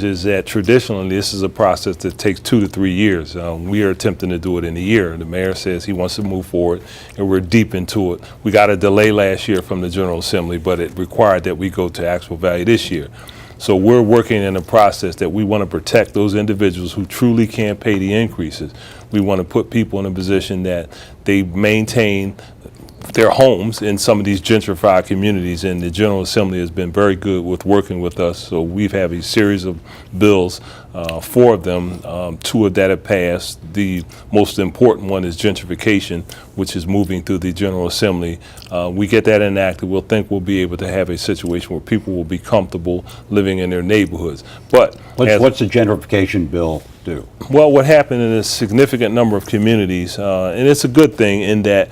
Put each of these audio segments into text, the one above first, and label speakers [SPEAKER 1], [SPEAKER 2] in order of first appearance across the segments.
[SPEAKER 1] is that traditionally this is a process that takes 2 to 3 years. We are attempting to do it in a year. The mayor says he wants to move forward, and we're deep into it. We got a delay last year from the General Assembly, but it required that we go to actual value this year. So we're working in a process that we want to protect those individuals who truly can't pay the increases. We want to put people in a position that they maintain their homes in some of these gentrified communities, and the General Assembly has been very good with working with us. So we've had a series of bills, 4 of them, 2 of that have passed. The most important one is gentrification, which is moving through the General Assembly. We get that enacted, we'll be able to have a situation where people will be comfortable living in their neighborhoods. But
[SPEAKER 2] what's the gentrification bill do?
[SPEAKER 1] Well, what happened in a significant number of communities, and it's a good thing in that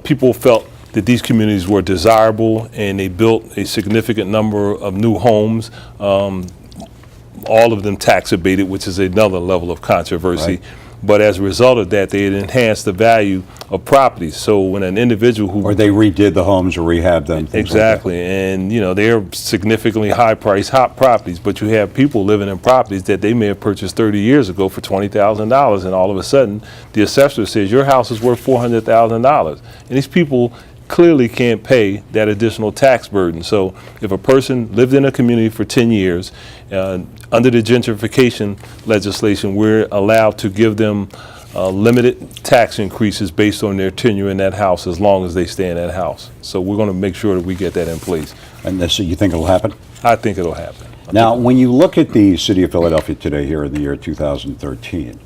[SPEAKER 1] people felt that these communities were desirable, and they built a significant number of new homes, all of them tax abated, which is another level of controversy.
[SPEAKER 2] Right.
[SPEAKER 1] But as a result of that, they had enhanced the value of properties. So when an individual who...
[SPEAKER 2] Or they redid the homes or rehabbed them.
[SPEAKER 1] Exactly. Like, and, you know, they're significantly high-priced hot properties, but you have people living in properties that they may have purchased 30 years ago for $20,000, and all of a sudden, the assessor says, your house is worth $400,000. And these people clearly can't pay that additional tax burden. So if a person lived in a community for 10 years, under the gentrification legislation, we're allowed to give them limited tax increases based on their tenure in that house as long as they stay in that house. So we're going to make sure that we get that in place.
[SPEAKER 2] And so you think it'll happen?
[SPEAKER 1] I think it'll happen.
[SPEAKER 2] Now, when you look at the city of Philadelphia today, here in the year 2013,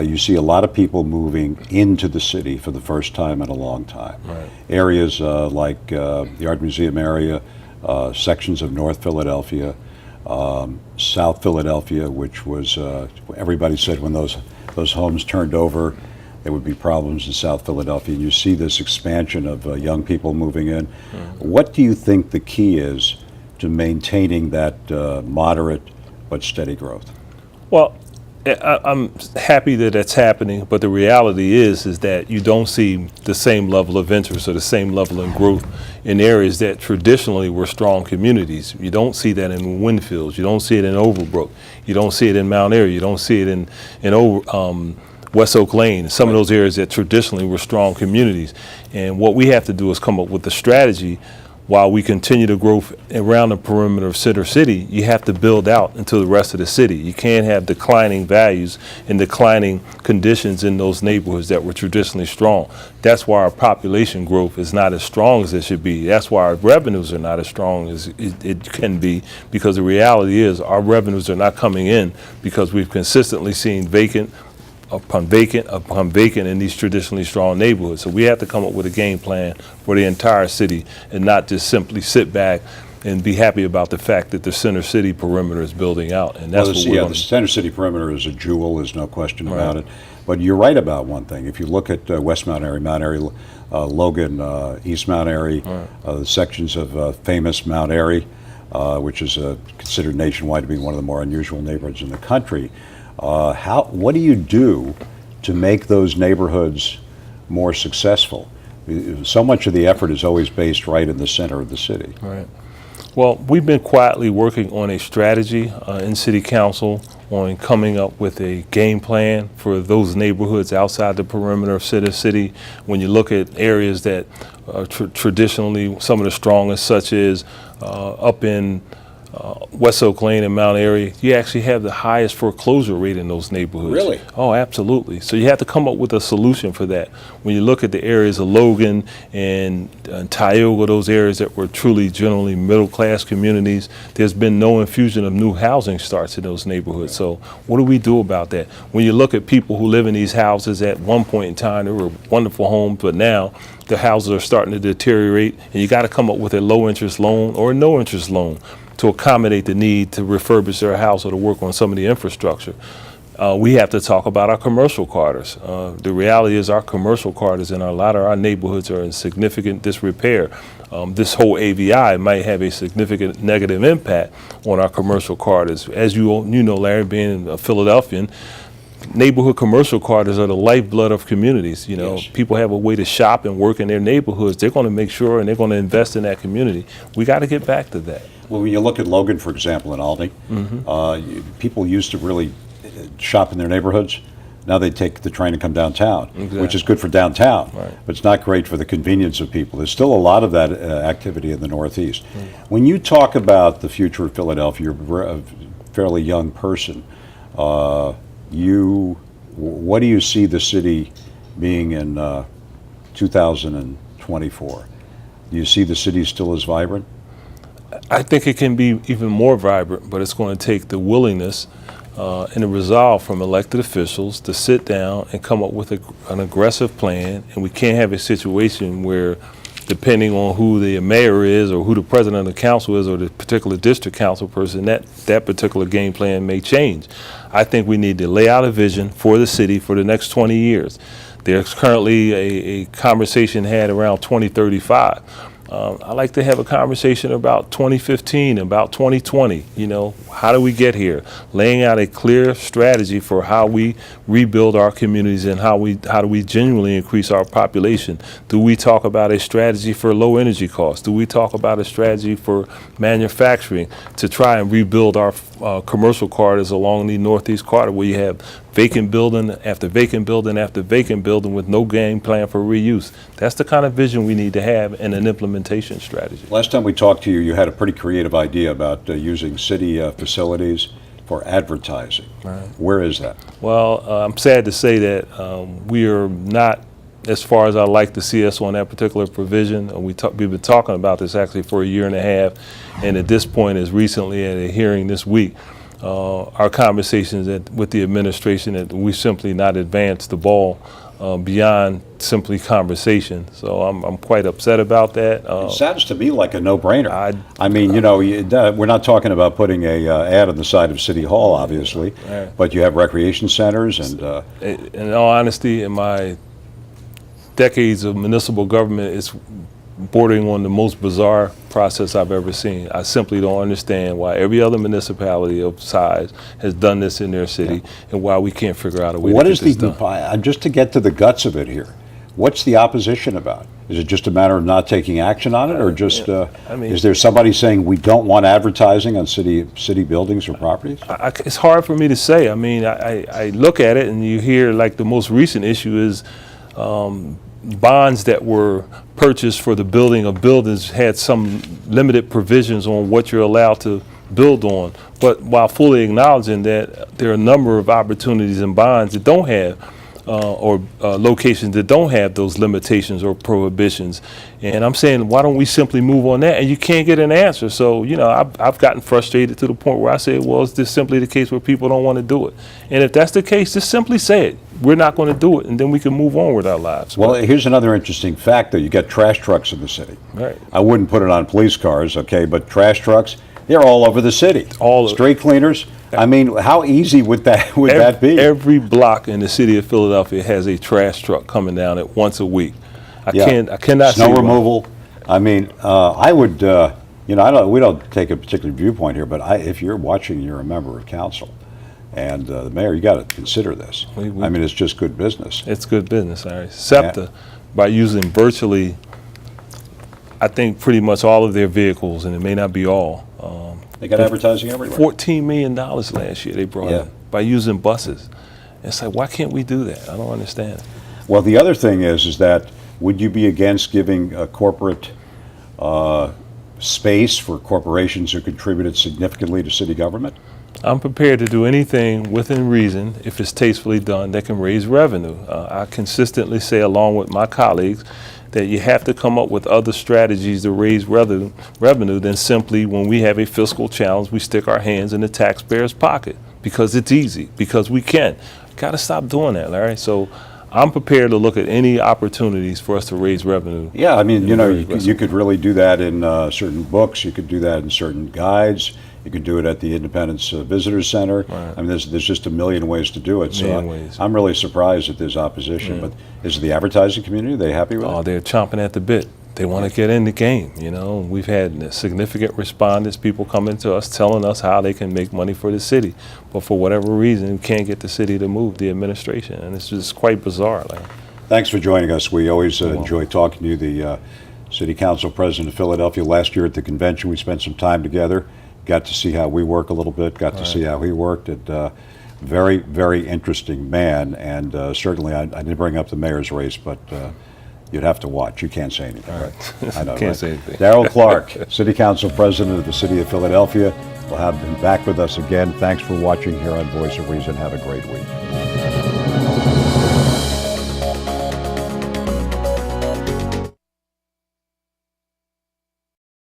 [SPEAKER 2] you see a lot of people moving into the city for the first time in a long time.
[SPEAKER 1] Right.
[SPEAKER 2] Areas like the Art Museum area, sections of North Philadelphia, South Philadelphia, which was, everybody said when those homes turned over, there would be problems in South Philadelphia. And you see this expansion of young people moving in. Mm-hmm. What do you think the key is to maintaining that moderate but steady growth?
[SPEAKER 1] Well, I'm happy that that's happening, but the reality is that you don't see the same level of interest or the same level of growth in areas that traditionally were strong communities. You don't see that in Winfield. You don't see it in Overbrook. You don't see it in Mount Airy. You don't see it in West Oak Lane, some of those areas that traditionally were strong communities. And what we have to do is come up with a strategy. While we continue to grow around the perimeter of Center City, you have to build out into the rest of the city. You can't have declining values and declining conditions in those neighborhoods that were traditionally strong. That's why our population growth is not as strong as it should be. That's why our revenues are not as strong as it can be, because the reality is our revenues are not coming in because we've consistently seen vacant upon vacant in these traditionally strong neighborhoods. So we have to come up with a game plan for the entire city and not just simply sit back and be happy about the fact that the Center City perimeter is building out. And that's
[SPEAKER 2] the Center City perimeter is a jewel, there's no question about it. But you're right about one thing. If you look at West Mount Airy, Logan, East Mount Airy, the sections of famous Mount Airy, which is considered nationwide to be one of the more unusual neighborhoods in the country, what do you do to make those neighborhoods more successful? So much of the effort is always based right in the center of the city.
[SPEAKER 1] Right. Well, we've been quietly working on a strategy in City Council on coming up with a game plan for those neighborhoods outside the perimeter of Center City. When you look at areas that are traditionally some of the strongest, such as up in West Oak Lane and Mount Airy, you actually have the highest foreclosure rate in those neighborhoods.
[SPEAKER 2] Really?
[SPEAKER 1] Oh, absolutely. So you have to come up with a solution for that. When you look at the areas of Logan and Tioga, those areas that were truly generally middle-class communities, there's been no infusion of new housing starts in those neighborhoods. So what do we do about that? When you look at people who live in these houses, at one point in time, they were wonderful homes, but now the houses are starting to deteriorate, and you got to come up with a low-interest loan or a no-interest loan to accommodate the need to refurbish their house or to work on some of the infrastructure. We have to talk about our commercial corridors. The reality is our commercial corridors in a lot of our neighborhoods are in significant disrepair. This whole AVI might have a significant negative impact on our commercial corridors. As you know, Larry, being a Philadelphian, neighborhood commercial corridors are the lifeblood of communities. You know, yes. People have a way to shop and work in their neighborhoods. They're going to make sure and they're going to invest in that community. We got to get back to that.
[SPEAKER 2] Well, when you look at Logan, for example, in Albany, people used to really shop in their neighborhoods. Now they take the train and come downtown, which is good for downtown, but it's not great for the convenience of people. There's still a lot of that activity in the Northeast. When you talk about the future of Philadelphia, you're a fairly young person. What do you see the city being in 2024? Do you see the city still as vibrant?
[SPEAKER 1] I think it can be even more vibrant, but it's going to take the willingness and the resolve from elected officials to sit down and come up with an aggressive plan. And we can't have a situation where, depending on who the mayor is or who the president of the council is or the particular district council person, that particular game plan may change. I think we need to lay out a vision for the city for the next 20 years. There's currently a conversation had around 2035. I like to have a conversation about 2015, about 2020. You know, how do we get here? Laying out a clear strategy for how we rebuild our communities and how do we genuinely increase our population. Do we talk about a strategy for low energy costs? Do we talk about a strategy for manufacturing to try and rebuild our commercial corridors along the Northeast corridor, where you have vacant building after vacant building after vacant building with no game plan for reuse? That's the kind of vision we need to have and an implementation strategy.
[SPEAKER 2] Last time we talked to you, you had a pretty creative idea about using city facilities for advertising.
[SPEAKER 1] Right.
[SPEAKER 2] Where is that?
[SPEAKER 1] Well, I'm sad to say that we are not as far as I'd like to see us on that particular provision. We've been talking about this actually for a year and a half, and at this point, as recently at a hearing this week, our conversations with the administration, that we simply not advanced the ball beyond simply conversation. So I'm quite upset about that.
[SPEAKER 2] It sounds to me like a no-brainer. I mean, you know, we're not talking about putting a ad on the side of City Hall, obviously, but you have recreation centers and.
[SPEAKER 1] In all honesty, in my decades of municipal government, it's bordering on the most bizarre process I've ever seen. I simply don't understand why every other municipality of size has done this in their city, and why we can't figure out a way to get this done.
[SPEAKER 2] Just to get to the guts of it here, what's the opposition about? Is it just a matter of not taking action on it, or just is there somebody saying we don't want advertising on city buildings or properties?
[SPEAKER 1] It's hard for me to say. I mean, I look at it and you hear, like, the most recent issue is bonds that were purchased for the building of buildings had some limited provisions on what you're allowed to build on. But while fully acknowledging that there are a number of opportunities in bonds that don't have or locations that don't have those limitations or prohibitions. And I'm saying, why don't we simply move on that? And you can't get an answer. So, you know, I've gotten frustrated to the point where I say, well, is this simply the case where people don't want to do it? And if that's the case, just simply say it. We're not going to do it, and then we can move on with our lives.
[SPEAKER 2] Well, here's another interesting fact, though. You got trash trucks in the city.
[SPEAKER 1] Right.
[SPEAKER 2] I wouldn't put it on police cars, okay, but trash trucks, they're all over the city. Street cleaners. I mean, how easy would that be?
[SPEAKER 1] Every block in the city of Philadelphia has a trash truck coming down it once a week. I cannot
[SPEAKER 2] snow removal. I mean, I would. You know, we don't take a particular viewpoint here, but if you're watching, you're a member of council, and the mayor, you got to consider this. I mean, it's just good business.
[SPEAKER 1] It's good business, Larry. SEPTA, by using virtually, I think, pretty much all of their vehicles, and it may not be all.
[SPEAKER 2] They got advertising everywhere.
[SPEAKER 1] $14 million last year they brought in by using buses. It's like, why can't we do that? I don't understand.
[SPEAKER 2] Well, the other thing is that would you be against giving a corporate space for corporations who contributed significantly to city government?
[SPEAKER 1] I'm prepared to do anything within reason, if it's tastefully done, that can raise revenue. I consistently say, along with my colleagues, that you have to come up with other strategies to raise revenue than simply, when we have a fiscal challenge, we stick our hands in the taxpayer's pocket because it's easy, because we can. Got to stop doing that, Larry. So I'm prepared to look at any opportunities for us to raise revenue.
[SPEAKER 2] Yeah, I mean, you know, you could really do that in certain books. You could do that in certain guides. You could do it at the Independence Visitors Center. Right. I mean, there's just a million ways to do it. So I'm really surprised that there's opposition. But is the advertising community, are they happy with it?
[SPEAKER 1] Oh, they're chomping at the bit. They want to get in the game, you know. We've had significant respondents, people coming to us telling us how they can make money for the city. But for whatever reason, we can't get the city to move, the administration. And it's just quite bizarre. Like.
[SPEAKER 2] Thanks for joining us. We always enjoy talking to you. City Council President of Philadelphia. Last year at the convention, we spent some time together, got to see how we work a little bit, got to see how he worked. Very, very interesting man, and certainly I didn't bring up the mayor's race, but you'd have to watch. You can't say anything. Right? I know.
[SPEAKER 1] Can't say anything.
[SPEAKER 2] Darrell Clarke, City Council President of the City of Philadelphia. We'll have him back with us again. Thanks for watching here on Voice of Reason. Have a great week.